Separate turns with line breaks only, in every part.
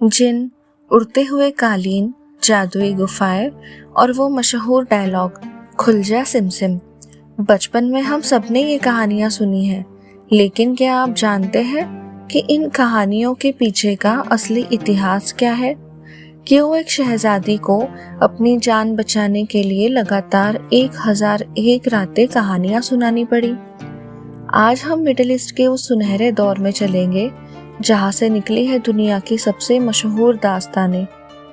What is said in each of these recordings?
जिन, उड़ते हुए कालीन, जादुई गुफाएं और वो मशहूर डायलॉग खुल जा सिमसिम। बचपन में हम सबने ये कहानियां सुनी हैं, लेकिन क्या आप जानते हैं कि इन कहानियों के पीछे का असली इतिहास क्या है? क्यों एक शहजादी को अपनी जान बचाने के लिए लगातार 1001 रातें कहानियां सुनानी पड़ी? आज हम मिडिल ईस्ट के उस सुनहरे दौर में चलेंगे जहां से निकली है दुनिया की सबसे मशहूर दास्तानें,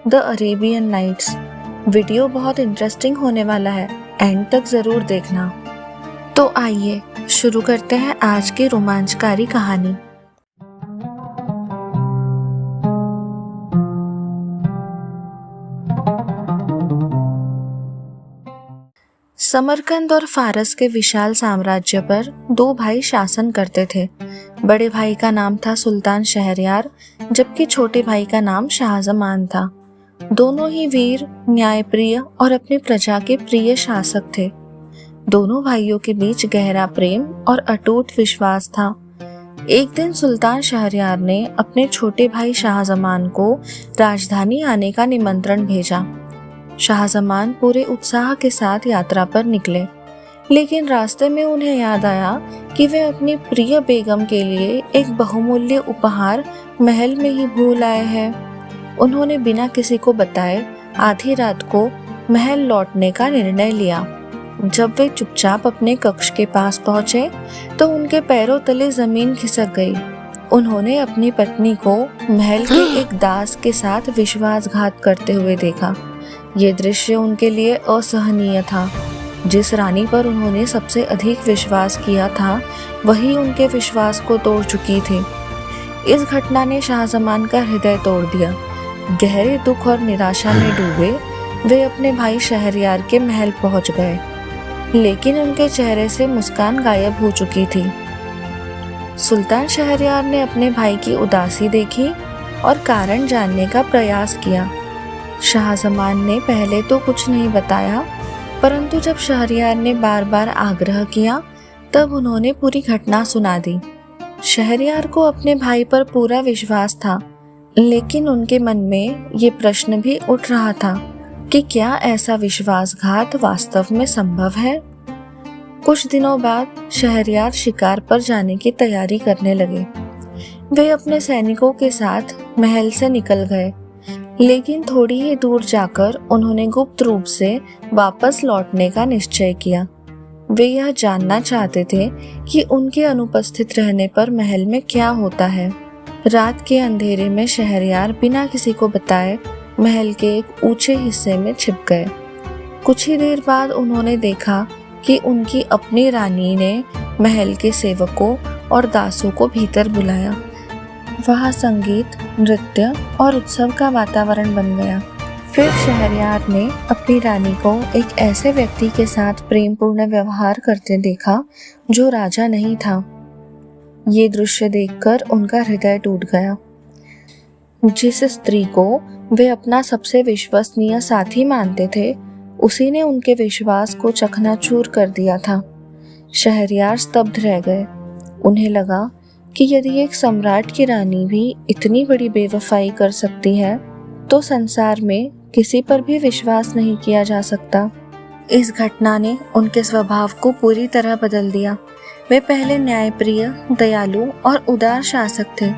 द अरेबियन नाइट्स। वीडियो बहुत इंटरेस्टिंग होने वाला है, एंड तक जरूर देखना। तो आइए शुरू करते हैं आज की रोमांचकारी कहानी। समरकंद और फारस के विशाल साम्राज्य पर दो भाई शासन करते थे। बड़े भाई का नाम था सुल्तान शहरयार, जबकि छोटे भाई का नाम शाहजमान था। दोनों ही वीर, न्यायप्रिय और अपनी प्रजा के प्रिय शासक थे। दोनों भाइयों के बीच गहरा प्रेम और अटूट विश्वास था। एक दिन सुल्तान शहरयार ने अपने छोटे भाई शाहजमान को राजधानी आने का निमंत्रण भेजा। शाहजमान पूरे उत्साह के साथ यात्रा पर निकले, लेकिन रास्ते में उन्हें याद आया कि वे अपनी प्रिय बेगम के लिए एक बहुमूल्य उपहार महल में ही भूल आए हैं। उन्होंने बिना किसी को बताए आधी रात को महल लौटने का निर्णय लिया। जब वे चुपचाप अपने कक्ष के पास पहुंचे तो उनके पैरों तले जमीन खिसक गई। उन्होंने अपनी पत्नी को महल के एक दास के साथ विश्वासघात करते हुए देखा। ये दृश्य उनके लिए असहनीय था। जिस रानी पर उन्होंने सबसे अधिक विश्वास किया था, वही उनके विश्वास को तोड़ चुकी थी। इस घटना ने शाहजमान का हृदय तोड़ दिया। गहरे दुख और निराशा में डूबे वे अपने भाई शहरयार के महल पहुंच गए, लेकिन उनके चेहरे से मुस्कान गायब हो चुकी थी। सुल्तान शहरयार ने अपने भाई की उदासी देखी और कारण जानने का प्रयास किया। शाहजमान ने पहले तो कुछ नहीं बताया, परंतु जब शहरयार ने बार बार आग्रह किया तब उन्होंने पूरी घटना सुना दी। शहरयार को अपने भाई पर पूरा विश्वास था, लेकिन उनके मन में ये प्रश्न भी उठ रहा था कि क्या ऐसा विश्वासघात वास्तव में संभव है? कुछ दिनों बाद शहरयार शिकार पर जाने की तैयारी करने लगे। वे अपने सैनिकों के साथ महल से निकल गए, लेकिन थोड़ी ही दूर जाकर उन्होंने गुप्त रूप से वापस लौटने का निश्चय किया। वे यह जानना चाहते थे कि उनके अनुपस्थित रहने पर महल में क्या होता है। रात के अंधेरे में शहरयार बिना किसी को बताए महल के एक ऊंचे हिस्से में छिप गए। कुछ ही देर बाद उन्होंने देखा कि उनकी अपनी रानी ने महल के सेवकों और दासों को भीतर बुलाया। वहाँ संगीत, नृत्य और उत्सव का वातावरण बन गया। फिर शहरयार ने अपनी रानी को एक ऐसे व्यक्ति के साथ प्रेमपूर्ण व्यवहार करते देखा जो राजा नहीं था। ये दृश्य देखकर उनका हृदय टूट गया। जिस स्त्री को वे अपना सबसे विश्वसनीय साथी मानते थे, उसी ने उनके विश्वास को चकनाचूर कर दिया था। शहरयार स्तब्ध रह गए। उन्हें लगा कि यदि एक सम्राट की रानी भी इतनी बड़ी बेवफाई कर सकती है, तो संसार में किसी पर भी विश्वास नहीं किया जा सकता। इस घटना ने उनके स्वभाव को पूरी तरह बदल दिया। वे पहले न्यायप्रिय, दयालु और उदार शासक थे,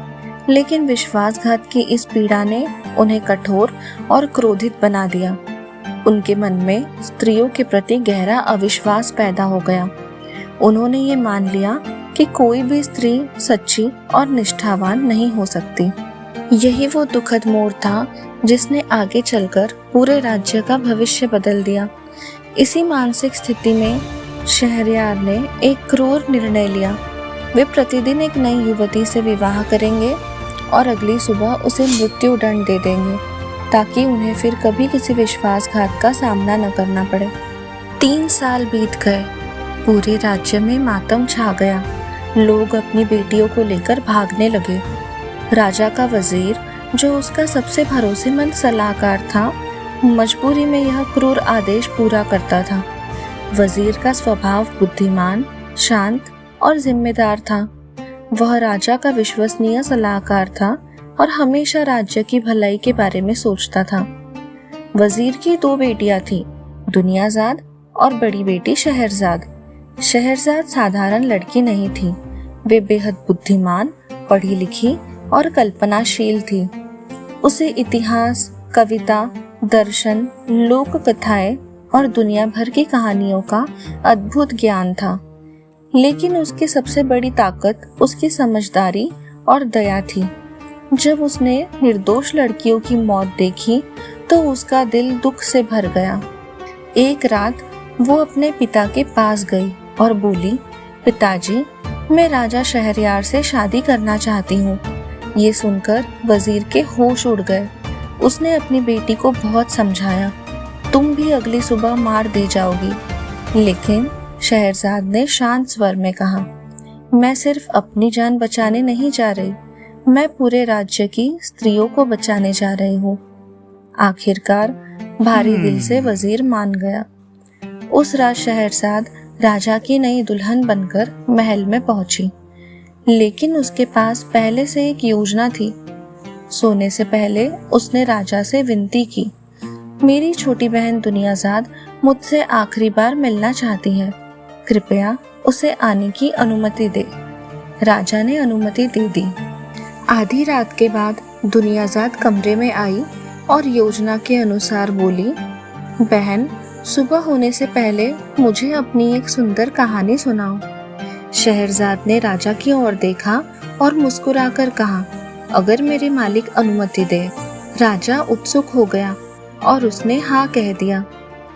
लेकिन विश्वासघात की इस पीड़ा ने उन्हें कठोर और क्रोधित बना दिया। उनके मन में स्त्रियों के प्रति गहरा अविश्वास पैदा हो गया। उन्होंने ये मान लिया कि कोई भी स्त्री सच्ची और निष्ठावान नहीं हो सकती। यही वो दुखद मोड़ था जिसने आगे चलकर पूरे राज्य का भविष्य बदल दिया। इसी मानसिक स्थिति में शहरयार ने एक क्रूर निर्णय लिया। वे प्रतिदिन एक नई युवती से विवाह करेंगे और अगली सुबह उसे मृत्यु दंड दे देंगे, ताकि उन्हें फिर कभी किसी विश्वासघात का सामना न करना पड़े। 3 साल बीत गए। पूरे राज्य में मातम छा गया। लोग अपनी बेटियों को लेकर भागने लगे। राजा का वजीर, जो उसका सबसे भरोसेमंद सलाहकार था, मजबूरी में यह क्रूर आदेश पूरा करता था। वजीर का स्वभाव बुद्धिमान, शांत और जिम्मेदार था। वह राजा का विश्वसनीय सलाहकार था और हमेशा राज्य की भलाई के बारे में सोचता था। वजीर की 2 बेटियां थीं, दुनियाजाद और बड़ी बेटी शहरजाद। शहरजाद साधारण लड़की नहीं थी, वे बेहद बुद्धिमान, पढ़ी लिखी और कल्पनाशील थी। उसे इतिहास, कविता, दर्शन, लोक कथाएं और दुनिया भर की कहानियों का अद्भुत ज्ञान था। लेकिन उसकी सबसे बड़ी ताकत उसकी समझदारी और दया थी। जब उसने निर्दोष लड़कियों की मौत देखी तो उसका दिल दुख से भर गया। एक रात वो अपने पिता के पास गई और बोली, पिताजी, मैं राजा शहरयार से शादी करना चाहती हूँ। ये सुनकर वजीर के होश उड़ गए। उसने अपनी बेटी को बहुत समझाया, तुम भी अगली सुबह मार दी जाओगी। लेकिन शहरजाद ने शांत स्वर में कहा, मैं सिर्फ अपनी जान बचाने नहीं जा रही, मैं पूरे राज्य की स्त्रियों को बचाने जा रही हूँ। आखिरकार भारी दिल से वजीर मान गया। उस रात शहरजाद राजा की नई दुल्हन बनकर महल में पहुंची। लेकिन उसके पास पहले से एक योजना थी। सोने से पहले उसने राजा से विनती की, मेरी छोटी बहन दुनियाजाद मुझसे आखिरी बार मिलना चाहती है, कृपया उसे आने की अनुमति दे। राजा ने अनुमति दे दी। आधी रात के बाद दुनियाजाद कमरे में आई और योजना के अनुसार बोली, बहन, सुबह होने से पहले मुझे अपनी एक सुंदर कहानी सुनाओ। शहरजाद ने राजा की ओर देखा और मुस्कुराकर कहा, अगर मेरे मालिक अनुमति दे। राजा उत्सुक हो गया और उसने हाँ कह दिया।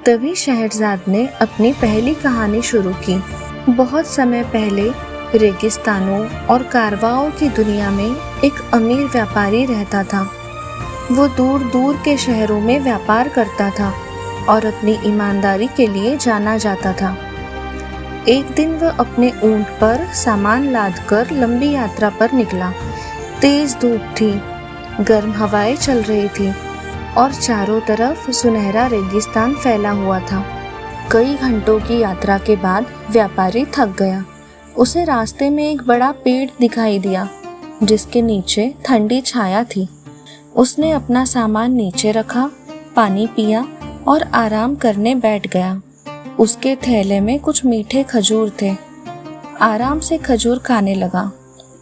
तभी शहरजाद ने अपनी पहली कहानी शुरू की। बहुत समय पहले रेगिस्तानों और कारवाओं की दुनिया में एक अमीर व्यापारी रहता था। वो दूर दूर के शहरों में व्यापार करता था और अपनी ईमानदारी के लिए जाना जाता था। एक दिन वह अपने ऊंट पर सामान लादकर लंबी यात्रा पर निकला। तेज धूप थी, गर्म हवाएं चल रही थी और चारों तरफ सुनहरा रेगिस्तान फैला हुआ था। कई घंटों की यात्रा के बाद व्यापारी थक गया। उसे रास्ते में एक बड़ा पेड़ दिखाई दिया जिसके नीचे ठंडी छाया थी। उसने अपना सामान नीचे रखा, पानी पिया और आराम करने बैठ गया। उसके थैले में कुछ मीठे खजूर थे। आराम से खजूर खाने लगा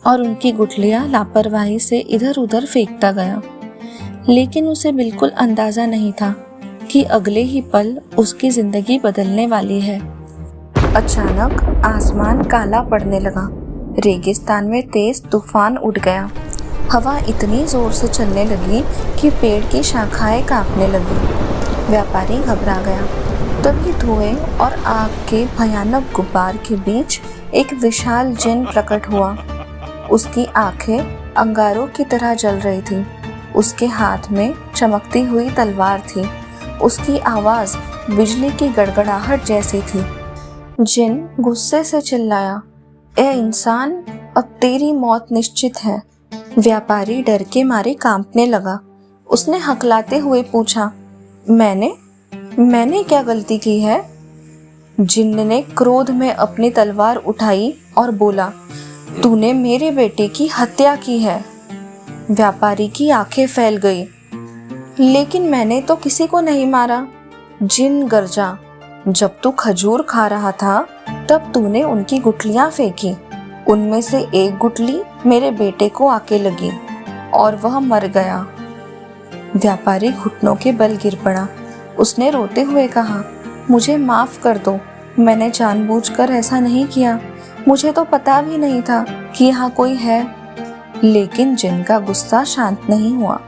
और उनकी गुठलियां लापरवाही से इधर उधर फेंकता गया। लेकिन उसे बिल्कुल अंदाजा नहीं था कि अगले ही पल उसकी जिंदगी बदलने वाली है। अचानक आसमान काला पड़ने लगा। रेगिस्तान में तेज तूफान उठ गया। हवा इतनी जोर से चलने लगी कि पेड़ की शाखाएं कांपने लगी। व्यापारी घबरा गया। तभी धुएं और आग के भयानक गुब्बार के बीच एक विशाल जिन प्रकट हुआ। उसकी आंखें अंगारों की तरह जल रही थी। उसके हाथ में चमकती हुई तलवार थी। उसकी आवाज बिजली की गड़गड़ाहट जैसी थी। जिन गुस्से से चिल्लाया, ए इंसान, अब तेरी मौत निश्चित है। व्यापारी डर के मारे कांपने लगा। उसने हकलाते हुए पूछा, मैंने क्या गलती की है? जिन्न ने क्रोध में अपनी तलवार उठाई और बोला, तूने मेरे बेटे की हत्या की है। व्यापारी की आंखें फैल गई। लेकिन मैंने तो किसी को नहीं मारा। जिन गरजा, जब तू खजूर खा रहा था तब तूने उनकी गुठलियां फेंकी। उनमें से एक गुठली मेरे बेटे को आके लगी और वह मर गया। व्यापारी घुटनों के बल गिर पड़ा। उसने रोते हुए कहा, मुझे माफ कर दो, मैंने जानबूझकर ऐसा नहीं किया। मुझे तो पता भी नहीं था कि यहाँ कोई है। लेकिन जिन का गुस्सा शांत नहीं हुआ।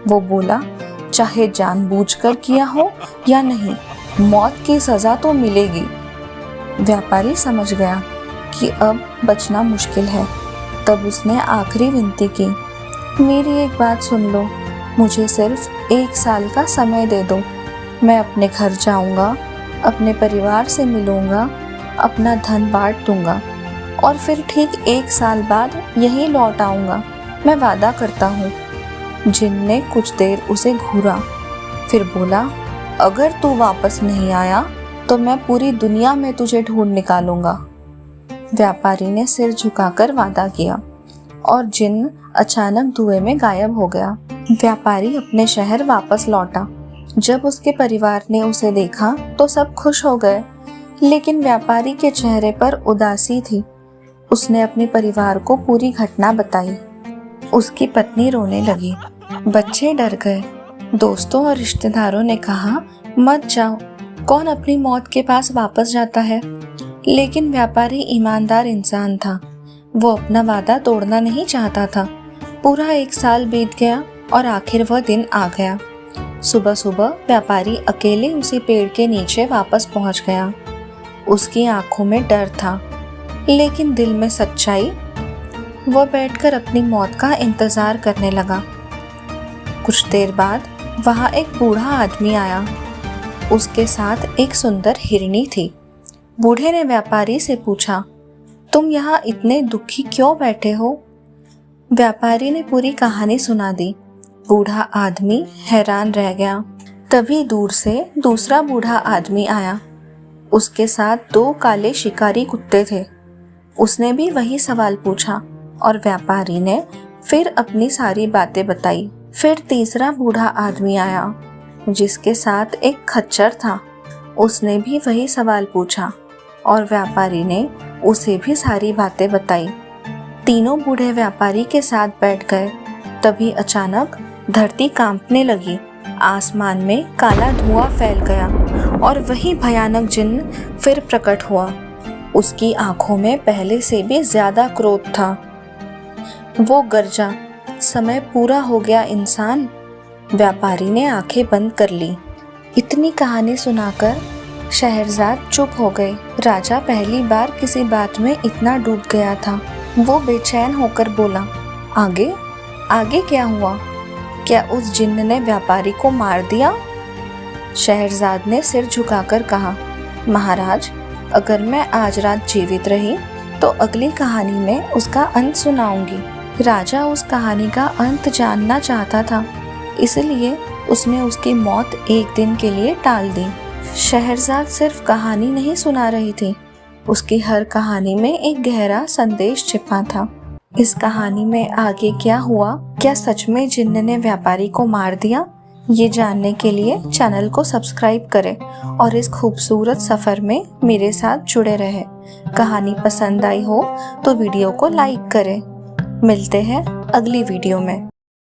वो बोला, चाहे जानबूझकर किया हो या नहीं, मौत की सजा तो मिलेगी। व्यापारी समझ गया कि अब बचना मुश्किल है। तब उसने आखिरी विनती की, मेरी एक बात सुन लो, मुझे सिर्फ 1 साल का समय दे दो। मैं अपने घर जाऊंगा, अपने परिवार से मिलूंगा, अपना धन बांट दूंगा और फिर ठीक 1 साल बाद यहीं लौट आऊंगा। मैं वादा करता हूँ। जिन ने कुछ देर उसे घूरा, फिर बोला, अगर तू वापस नहीं आया तो मैं पूरी दुनिया में तुझे ढूंढ निकालूंगा। व्यापारी ने सिर झुकाकर वादा किया और जिन्न अचानक धुएं में गायब हो गया। व्यापारी अपने शहर वापस लौटा। जब उसके परिवार ने उसे देखा तो सब खुश हो गए, लेकिन व्यापारी के चेहरे पर उदासी थी। उसने अपने परिवार को पूरी घटना बताई। उसकी पत्नी रोने लगी, बच्चे डर गए। दोस्तों और रिश्तेदारों ने कहा, मत जाओ, कौन अपनी मौत के पास वापस जाता है। लेकिन व्यापारी ईमानदार इंसान था। वो अपना वादा तोड़ना नहीं चाहता था। पूरा 1 साल बीत गया और आखिर वह दिन आ गया। सुबह सुबह व्यापारी अकेले उसी पेड़ के नीचे वापस पहुंच गया। उसकी आंखों में डर था, लेकिन दिल में सच्चाई। वह बैठकर अपनी मौत का इंतजार करने लगा। कुछ देर बाद वहां एक बूढ़ा आदमी आया। उसके साथ एक सुंदर हिरनी थी। बूढ़े ने व्यापारी से पूछा, तुम यहाँ इतने दुखी क्यों बैठे हो? व्यापारी ने पूरी कहानी सुना दी। बूढ़ा आदमी हैरान रह गया। तभी दूर से दूसरा बूढ़ा आदमी आया। उसके साथ 2 काले शिकारी कुत्ते थे। उसने भी वही सवाल पूछा और व्यापारी ने फिर अपनी सारी बातें बताई। फिर तीसरा बूढ़ा आदमी आया, जिसके साथ एक खच्चर था। उसने भी वही सवाल पूछा और व्यापारी ने उसे भी सारी बातें बताई। तीनों बूढ़े व्यापारी के साथ बैठ गए। तभी अचानक धरती कांपने लगी। आसमान में काला धुआं फैल गया और वही भयानक जिन्न फिर प्रकट हुआ। उसकी आंखों में पहले से भी ज्यादा क्रोध था। वो गरजा, समय पूरा हो गया इंसान। व्यापारी ने आंखें बंद कर ली। इतनी कहानी सुनाकर शहरजाद चुप हो गए। राजा पहली बार किसी बात में इतना डूब गया था। वो बेचैन होकर बोला, आगे आगे क्या हुआ? क्या उस जिन्न ने व्यापारी को मार दिया? शहरजाद ने सिर झुकाकर कहा, महाराज, अगर मैं आज रात जीवित रही तो अगली कहानी में उसका अंत सुनाऊंगी। राजा उस कहानी का अंत जानना चाहता था, इसलिए उसने उसकी मौत एक दिन के लिए टाल दी। शहरजाद सिर्फ कहानी नहीं सुना रही थी, उसकी हर कहानी में एक गहरा संदेश छिपा था। इस कहानी में आगे क्या हुआ? क्या सच में जिन्न ने व्यापारी को मार दिया? ये जानने के लिए चैनल को सब्सक्राइब करें और इस खूबसूरत सफ़र में मेरे साथ जुड़े रहें। कहानी पसंद आई हो तो वीडियो को लाइक करें। मिलते हैं अगली वीडियो में।